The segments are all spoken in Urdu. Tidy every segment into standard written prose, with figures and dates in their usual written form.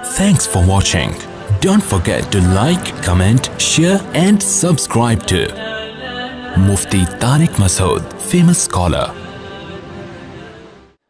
Thanks for watching. Don't forget to like, comment, share and subscribe to Mufti Tariq Masood, famous scholar.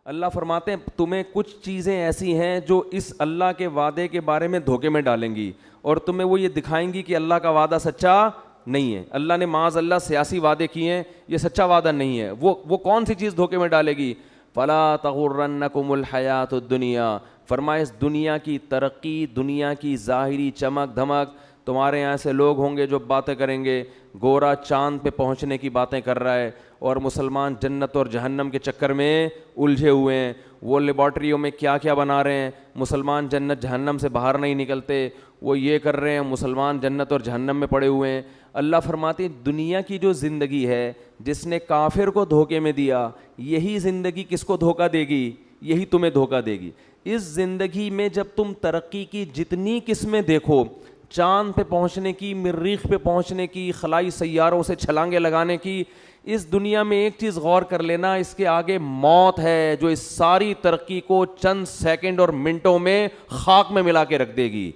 اللہ فرماتے ہیں تمہیں کچھ چیزیں ایسی ہیں جو اس اللہ کے وعدے کے بارے میں دھوکے میں ڈالیں گی اور تمہیں وہ یہ دکھائیں گی کہ اللہ کا وعدہ سچا نہیں ہے. اللہ نے معاذ اللہ سیاسی وعدے کیے ہیں, یہ سچا وعدہ نہیں ہے. وہ کون سی چیز دھوکے میں ڈالے گی؟ فلا تغرنکم الحیات الدنیا, فرمائے اس دنیا کی ترقی, دنیا کی ظاہری چمک دھمک. تمہارے یہاں سے لوگ ہوں گے جو باتیں کریں گے, گورا چاند پہ پہنچنے کی باتیں کر رہا ہے اور مسلمان جنت اور جہنم کے چکر میں الجھے ہوئے ہیں. وہ لیبارٹریوں میں کیا کیا بنا رہے ہیں, مسلمان جنت جہنم سے باہر نہیں نکلتے. وہ یہ کر رہے ہیں, مسلمان جنت اور جہنم میں پڑے ہوئے ہیں. اللہ فرماتے ہیں دنیا کی جو زندگی ہے جس نے کافر کو دھوکے میں دیا, یہی زندگی کس کو دھوکہ دے گی؟ یہی تمہیں دھوکہ دے گی. اس زندگی میں جب تم ترقی کی جتنی قسمیں دیکھو, چاند پہ پہنچنے کی, مریخ پہ پہنچنے کی, خلائی سیاروں سے چھلانگیں لگانے کی, اس دنیا میں ایک چیز غور کر لینا, اس کے آگے موت ہے جو اس ساری ترقی کو چند سیکنڈ اور منٹوں میں خاک میں ملا کے رکھ دے گی.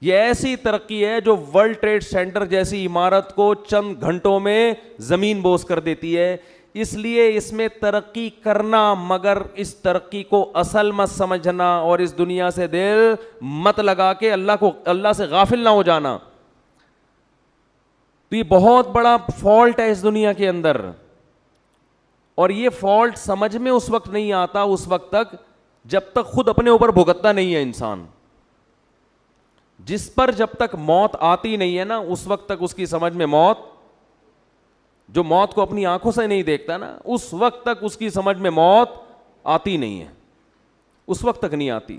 یہ ایسی ترقی ہے جو ورلڈ ٹریڈ سینٹر جیسی عمارت کو چند گھنٹوں میں زمین بوس کر دیتی ہے. اس لیے اس میں ترقی کرنا, مگر اس ترقی کو اصل مت سمجھنا اور اس دنیا سے دل مت لگا کے اللہ سے غافل نہ ہو جانا. تو یہ بہت بڑا فالٹ ہے اس دنیا کے اندر, اور یہ فالٹ سمجھ میں اس وقت نہیں آتا اس وقت تک جب تک خود اپنے اوپر بھگتتا نہیں ہے انسان. جس پر جب تک موت آتی نہیں ہے نا, اس وقت تک اس کی سمجھ میں موت, جو موت کو اپنی آنکھوں سے نہیں دیکھتا نا, اس وقت تک اس کی سمجھ میں موت آتی نہیں ہے, اس وقت تک نہیں آتی.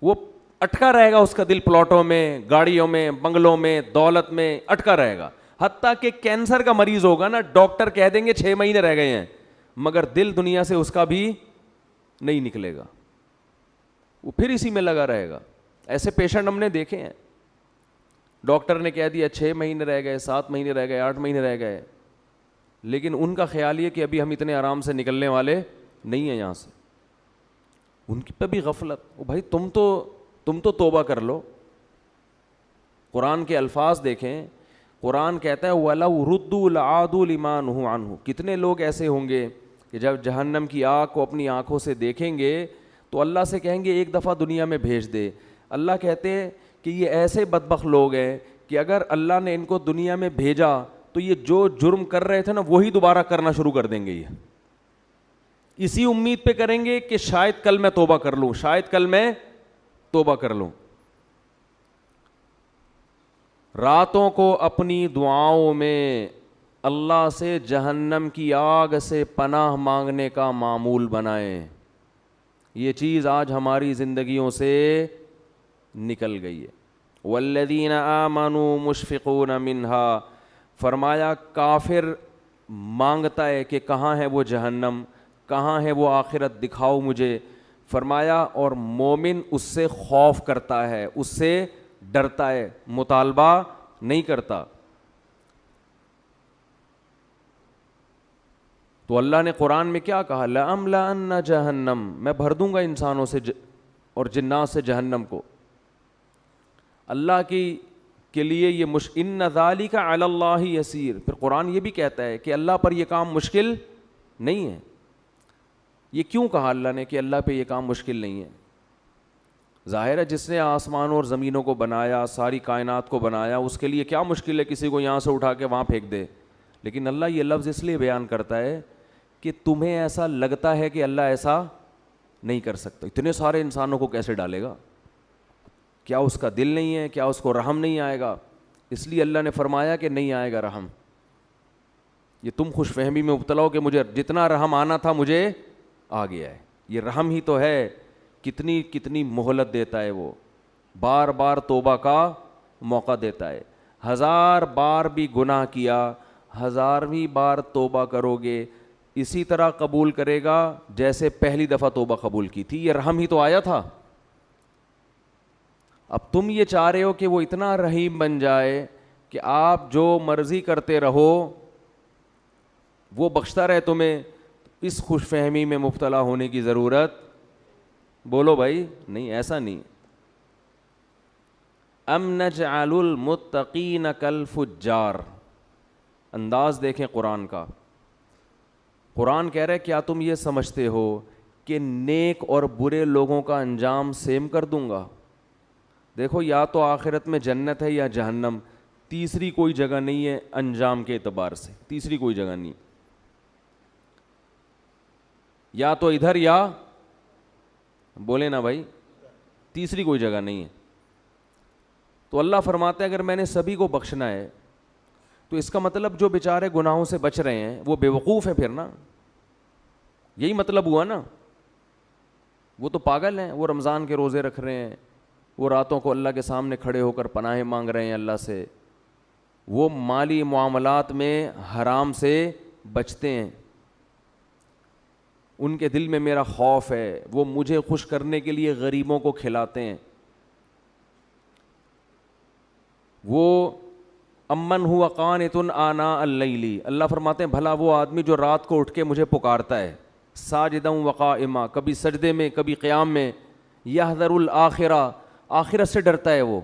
وہ اٹکا رہے گا, اس کا دل پلاٹوں میں, گاڑیوں میں, بنگلوں میں, دولت میں اٹکا رہے گا. حتیٰ کہ کینسر کا مریض ہوگا نا, ڈاکٹر کہہ دیں گے 6 مہینے رہ گئے ہیں, مگر دل دنیا سے اس کا بھی نہیں نکلے گا, وہ پھر اسی میں لگا رہے گا. ایسے پیشنٹ ہم نے دیکھے ہیں, ڈاکٹر نے کہہ دیا 6 مہینے رہ گئے, 7 مہینے رہ گئے, 8 مہینے رہ گئے, لیکن ان کا خیال یہ کہ ابھی ہم اتنے آرام سے نکلنے والے نہیں ہیں یہاں سے. ان کی پہ بھی غفلت. بھائی تم تو توبہ کر لو. قرآن کے الفاظ دیکھیں, قرآن کہتا ہے وَلَوْ رُدُّوا لَعَادُوا لِمَا نُهُوا عَنْهُ. کتنے لوگ ایسے ہوں گے کہ جب جہنم کی آگ کو اپنی آنکھوں سے دیکھیں گے تو اللہ سے کہیں گے ایک دفعہ دنیا میں بھیج دے. اللہ کہتے ہیں کہ یہ ایسے بدبخت لوگ ہیں کہ اگر اللہ نے ان کو دنیا میں بھیجا تو یہ جو جرم کر رہے تھے نا وہی دوبارہ کرنا شروع کر دیں گے. یہ اسی امید پہ کریں گے کہ شاید کل میں توبہ کر لوں, شاید کل میں توبہ کر لوں. راتوں کو اپنی دعاؤں میں اللہ سے جہنم کی آگ سے پناہ مانگنے کا معمول بنائیں. یہ چیز آج ہماری زندگیوں سے نکل گئی ہے. والذین آمنوا مشفقون منہا, فرمایا کافر مانگتا ہے کہ کہاں ہے وہ جہنم, کہاں ہے وہ آخرت, دکھاؤ مجھے. فرمایا اور مومن اس سے خوف کرتا ہے, اس سے ڈرتا ہے, مطالبہ نہیں کرتا. تو اللہ نے قرآن میں کیا کہا؟ لَأَمْلَأَنَّ جَهَنَّمَ, میں بھر دوں گا انسانوں سے اور جنات سے جہنم کو. اللہ کے لیے یہ ان ذالک علی اللہ یسیر. پھر قرآن یہ بھی کہتا ہے کہ اللہ پر یہ کام مشکل نہیں ہے. یہ کیوں کہا اللہ نے کہ اللہ پہ یہ کام مشکل نہیں ہے؟ ظاہر ہے جس نے آسمانوں اور زمینوں کو بنایا, ساری کائنات کو بنایا, اس کے لیے کیا مشکل ہے کسی کو یہاں سے اٹھا کے وہاں پھینک دے. لیکن اللہ یہ لفظ اس لیے بیان کرتا ہے کہ تمہیں ایسا لگتا ہے کہ اللہ ایسا نہیں کر سکتا. اتنے سارے انسانوں کو کیسے ڈالے گا؟ کیا اس کا دل نہیں ہے؟ کیا اس کو رحم نہیں آئے گا؟ اس لیے اللہ نے فرمایا کہ نہیں آئے گا رحم. یہ تم خوش فہمی میں مبتلا ہو کہ مجھے جتنا رحم آنا تھا مجھے آ گیا ہے. یہ رحم ہی تو ہے. کتنی مہلت دیتا ہے وہ, بار بار توبہ کا موقع دیتا ہے. 1000 بار بھی گناہ کیا, 1000ویں بار توبہ کرو گے اسی طرح قبول کرے گا جیسے پہلی دفعہ توبہ قبول کی تھی. یہ رحم ہی تو آیا تھا. اب تم یہ چاہ رہے ہو کہ وہ اتنا رحیم بن جائے کہ آپ جو مرضی کرتے رہو وہ بخشتا رہے تمہیں. اس خوش فہمی میں مبتلا ہونے کی ضرورت بولو بھائی, نہیں ایسا نہیں. ام نجعل المتقین کالفجار, انداز دیکھیں قرآن کا. قرآن کہہ رہے کیا تم یہ سمجھتے ہو کہ نیک اور برے لوگوں کا انجام سیم کر دوں گا؟ دیکھو یا تو آخرت میں جنت ہے یا جہنم, تیسری کوئی جگہ نہیں ہے انجام کے اعتبار سے, تیسری کوئی جگہ نہیں, یا تو ادھر یا بولے نا بھائی, تیسری کوئی جگہ نہیں ہے. تو اللہ فرماتا ہے اگر میں نے سبھی کو بخشنا ہے تو اس کا مطلب جو بیچارے گناہوں سے بچ رہے ہیں وہ بے وقوف ہیں پھر نا, یہی مطلب ہوا نا. وہ تو پاگل ہیں, وہ رمضان کے روزے رکھ رہے ہیں, وہ راتوں کو اللہ کے سامنے کھڑے ہو کر پناہیں مانگ رہے ہیں اللہ سے, وہ مالی معاملات میں حرام سے بچتے ہیں, ان کے دل میں میرا خوف ہے, وہ مجھے خوش کرنے کے لیے غریبوں کو کھلاتے ہیں. وہ امن ہوا قانت آناء اللیل, اللہ فرماتے ہیں بھلا وہ آدمی جو رات کو اٹھ کے مجھے پکارتا ہے, ساجدا وقائما, کبھی سجدے میں کبھی قیام میں, یحذر الآخرہ, آخرت سے ڈرتا ہے وہ,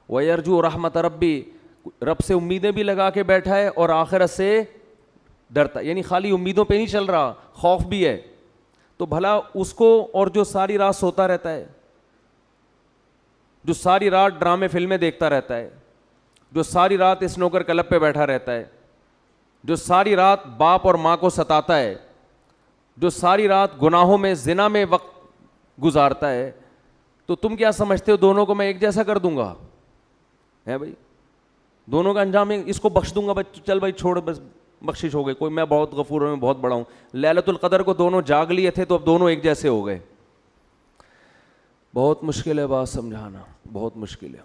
ویرجو رحمت ربی, رب سے امیدیں بھی لگا کے بیٹھا ہے اور آخرت سے ڈرتا ہے, یعنی خالی امیدوں پہ نہیں چل رہا, خوف بھی ہے. تو بھلا اس کو, اور جو ساری رات سوتا رہتا ہے, جو ساری رات ڈرامے فلمیں دیکھتا رہتا ہے, جو ساری رات اسنوکر کلب پہ بیٹھا رہتا ہے, جو ساری رات باپ اور ماں کو ستاتا ہے, جو ساری رات گناہوں میں زنا میں وقت گزارتا ہے, تو تم کیا سمجھتے ہو دونوں کو میں ایک جیسا کر دوں گا؟ ہے بھائی, دونوں کا انجام اس کو بخش دوں گا, چل بھائی چھوڑ, بس بخشش ہو گئی, کوئی میں بہت غفور ہوں, میں بہت بڑا ہوں. لیلۃ القدر کو دونوں جاگ لیے تھے تو اب دونوں ایک جیسے ہو گئے. بہت مشکل ہے بات سمجھانا, بہت مشکل ہے.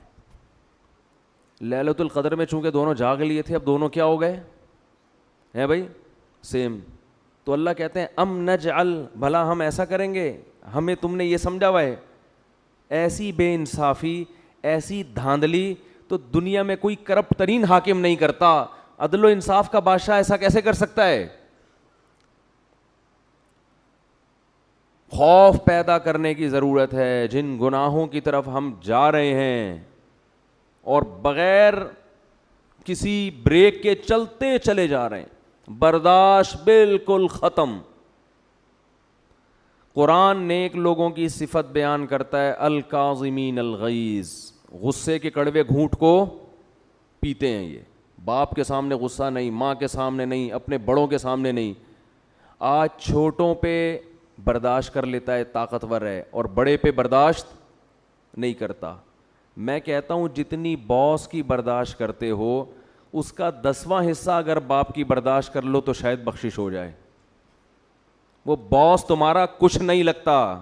لیلۃ القدر میں چونکہ دونوں جاگ لیے تھے, اب دونوں کیا ہو گئے ہیں بھائی؟ سیم. تو اللہ کہتے ہیں ام نجعل, بھلا ہم ایسا کریں گے, ہمیں تم نے یہ سمجھا ہوا ہے, ایسی بے انصافی, ایسی دھاندلی تو دنیا میں کوئی کرپٹ ترین حاکم نہیں کرتا. عدل و انصاف کا بادشاہ ایسا کیسے کر سکتا ہے؟ خوف پیدا کرنے کی ضرورت ہے. جن گناہوں کی طرف ہم جا رہے ہیں اور بغیر کسی بریک کے چلتے چلے جا رہے ہیں, برداشت بالکل ختم. قرآن نیک لوگوں کی صفت بیان کرتا ہے, الکاظمین الغیظ, غصے کے کڑوے گھونٹ کو پیتے ہیں. یہ باپ کے سامنے غصہ نہیں, ماں کے سامنے نہیں, اپنے بڑوں کے سامنے نہیں. آج چھوٹوں پہ برداشت کر لیتا ہے, طاقتور ہے, اور بڑے پہ برداشت نہیں کرتا. میں کہتا ہوں جتنی باس کی برداشت کرتے ہو اس کا 10واں حصہ اگر باپ کی برداشت کر لو تو شاید بخشش ہو جائے. وہ باس تمہارا کچھ نہیں لگتا,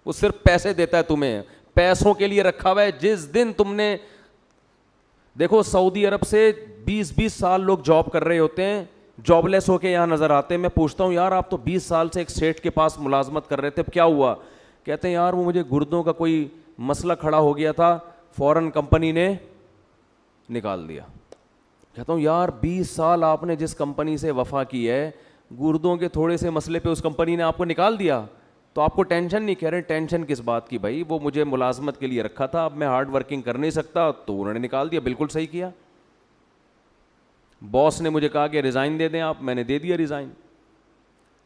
وہ صرف پیسے دیتا ہے تمہیں, پیسوں کے لیے رکھا ہوا ہے. جس دن تم نے دیکھو سعودی عرب سے 20-20 سال لوگ جاب کر رہے ہوتے ہیں, جاب لیس ہو کے یہاں نظر آتے ہیں. میں پوچھتا ہوں یار آپ تو 20 سال سے ایک سیٹ کے پاس ملازمت کر رہے تھے, اب کیا ہوا؟ کہتے ہیں یار وہ مجھے گردوں کا کوئی مسئلہ کھڑا ہو گیا تھا, فوراً کمپنی نے نکال دیا. کہتا ہوں یار 20 سال آپ نے جس کمپنی سے وفا کی ہے, گردوں کے تھوڑے سے مسئلے پہ اس کمپنی نے آپ کو نکال دیا, تو آپ کو ٹینشن نہیں؟ کہہ رہے ٹینشن کس بات کی بھائی, وہ مجھے ملازمت کے لیے رکھا تھا, اب میں ہارڈ ورکنگ کر نہیں سکتا تو انہوں نے نکال دیا. بالکل صحیح کیا. باس نے مجھے کہا کہ ریزائن دے دیں آپ, میں نے دے دیا ریزائن.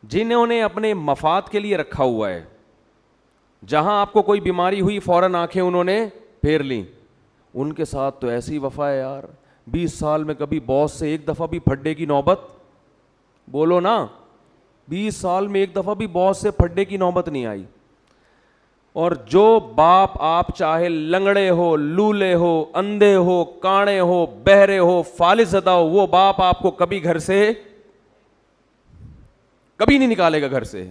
جنہوں نے اپنے مفاد کے لیے رکھا ہوا ہے, جہاں آپ کو کوئی بیماری ہوئی فوراً آنکھیں انہوں نے پھیر لیں, ان کے ساتھ تو ایسی وفا ہے یار. 20 سال میں کبھی باس سے ایک دفعہ بھی پھڈے کی نوبت, بولو نا, 20 سال میں ایک دفعہ بھی باس سے پھڈے کی نوبت نہیں آئی. اور جو باپ آپ چاہے لنگڑے ہو, لولے ہو, اندھے ہو, کاڑے ہو, بہرے ہو, فالج زدہ ہو, وہ باپ آپ کو کبھی گھر سے کبھی نہیں نکالے گا گھر سے.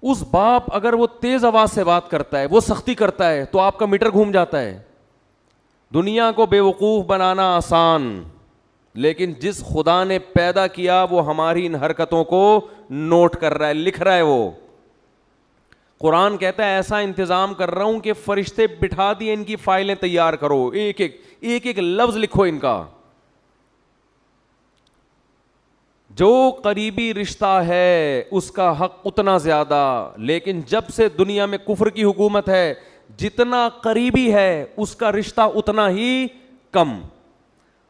اس باپ اگر وہ تیز آواز سے بات کرتا ہے, وہ سختی کرتا ہے, تو آپ کا میٹر گھوم جاتا ہے. دنیا کو بے وقوف بنانا آسان, لیکن جس خدا نے پیدا کیا وہ ہماری ان حرکتوں کو نوٹ کر رہا ہے, لکھ رہا ہے. وہ قرآن کہتا ہے ایسا انتظام کر رہا ہوں کہ فرشتے بٹھا دیے, ان کی فائلیں تیار کرو, ایک ایک لفظ لکھو ان کا. جو قریبی رشتہ ہے اس کا حق اتنا زیادہ، لیکن جب سے دنیا میں کفر کی حکومت ہے جتنا قریبی ہے اس کا رشتہ اتنا ہی کم۔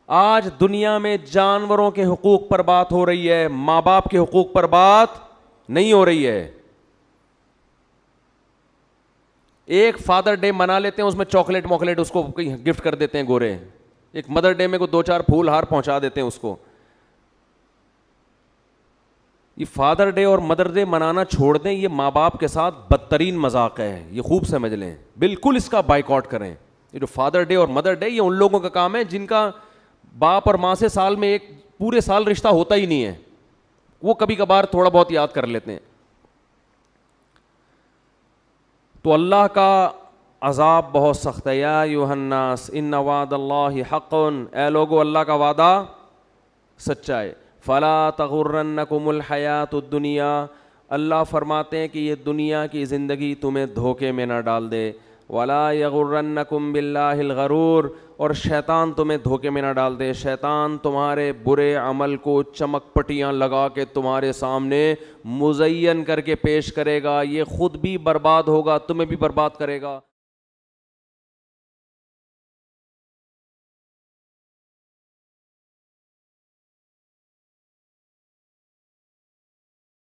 آج دنیا میں جانوروں کے حقوق پر بات ہو رہی ہے، ماں باپ کے حقوق پر بات نہیں ہو رہی ہے۔ ایک فادر ڈے منا لیتے ہیں، اس میں چاکلیٹ موکلیٹ اس کو گفٹ کر دیتے ہیں گورے، ایک مدر ڈے میں کو 2-4 پھول ہار پہنچا دیتے ہیں اس کو۔ یہ فادر ڈے اور مدر ڈے منانا چھوڑ دیں، یہ ماں باپ کے ساتھ بدترین مذاق ہے، یہ خوب سمجھ لیں، بالکل اس کا بائیکاٹ کریں۔ یہ جو فادر ڈے اور مدر ڈے یہ ان لوگوں کا کام ہے جن کا باپ اور ماں سے سال میں ایک پورے سال رشتہ ہوتا ہی نہیں ہے، وہ کبھی کبھار تھوڑا بہت یاد کر لیتے ہیں۔ تو اللہ کا عذاب بہت سخت ہے۔ یا ایھا الناس ان وعد اللہ حق، اے لوگو اللہ کا وعدہ سچا ہے۔ فلا تغرنکم الحیات الدنیا، اللہ فرماتے ہیں کہ یہ دنیا کی زندگی تمہیں دھوکے میں نہ ڈال دے۔ ولا یغرنکم باللہ الغرور، اور شیطان تمہیں دھوکے میں نہ ڈال دے۔ شیطان تمہارے برے عمل کو چمک پٹیاں لگا کے تمہارے سامنے مزین کر کے پیش کرے گا، یہ خود بھی برباد ہوگا، تمہیں بھی برباد کرے گا۔